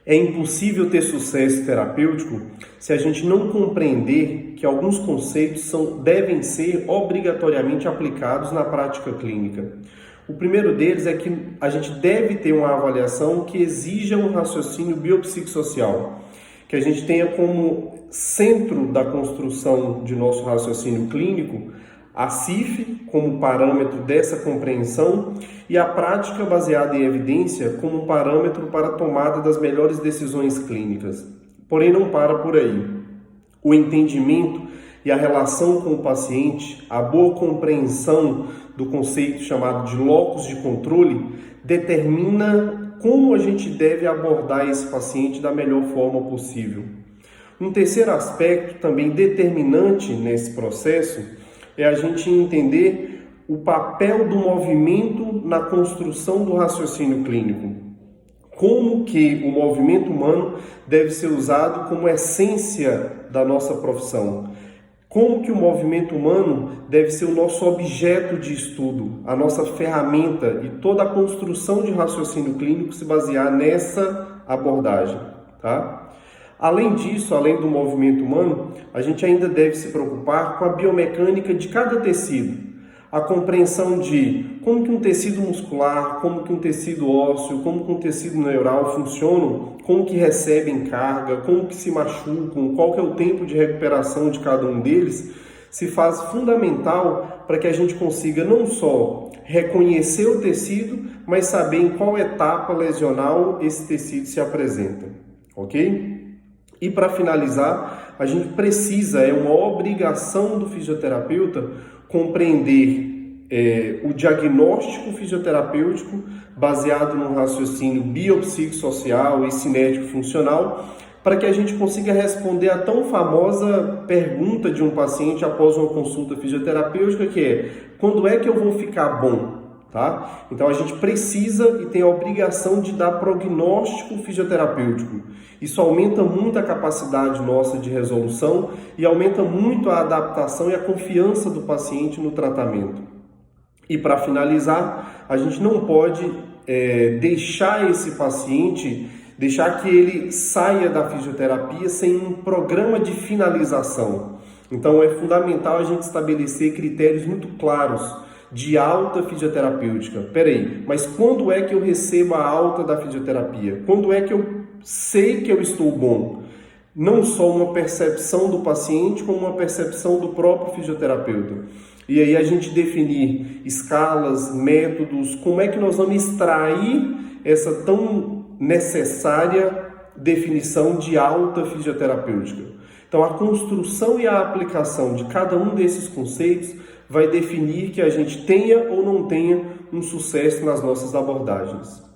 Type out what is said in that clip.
É impossível ter sucesso terapêutico se a gente não compreender que alguns conceitos devem ser obrigatoriamente aplicados na prática clínica. O primeiro deles é que a gente deve ter uma avaliação que exija um raciocínio biopsicossocial, que a gente tenha como centro da construção de nosso raciocínio clínico a CIF como parâmetro dessa compreensão e a prática baseada em evidência como um parâmetro para a tomada das melhores decisões clínicas. Porém, não para por aí. O entendimento e a relação com o paciente, a boa compreensão do conceito chamado de locus de controle, determina como a gente deve abordar esse paciente da melhor forma possível. Um terceiro aspecto também determinante nesse processo é a gente entender o papel do movimento na construção do raciocínio clínico. Como que o movimento humano deve ser usado como essência da nossa profissão. Como que o movimento humano deve ser o nosso objeto de estudo, a nossa ferramenta e toda a construção de raciocínio clínico se basear nessa abordagem, tá? Além disso, além do movimento humano, a gente ainda deve se preocupar com a biomecânica de cada tecido. A compreensão de como que um tecido muscular, como que um tecido ósseo, como que um tecido neural funcionam, como que recebem carga, como que se machucam, qual que é o tempo de recuperação de cada um deles, se faz fundamental para que a gente consiga não só reconhecer o tecido, mas saber em qual etapa lesional esse tecido se apresenta, ok? E para finalizar, a gente precisa, é uma obrigação do fisioterapeuta compreender o diagnóstico fisioterapêutico baseado num raciocínio biopsicossocial e cinético-funcional para que a gente consiga responder a tão famosa pergunta de um paciente após uma consulta fisioterapêutica que é: quando é que eu vou ficar bom? Tá? Então a gente precisa e tem a obrigação de dar prognóstico fisioterapêutico. Isso aumenta muito a capacidade nossa de resolução e aumenta muito a adaptação e a confiança do paciente no tratamento. E para finalizar, a gente não pode deixar esse paciente, deixar que ele saia da fisioterapia sem um programa de finalização. Então é fundamental a gente estabelecer critérios muito claros de alta fisioterapêutica. Peraí, mas quando é que eu recebo a alta da fisioterapia? Quando é que eu sei que eu estou bom? Não só uma percepção do paciente, como uma percepção do próprio fisioterapeuta. E aí a gente definir escalas, métodos, como é que nós vamos extrair essa tão necessária definição de alta fisioterapêutica. Então a construção e a aplicação de cada um desses conceitos vai definir que a gente tenha ou não tenha um sucesso nas nossas abordagens.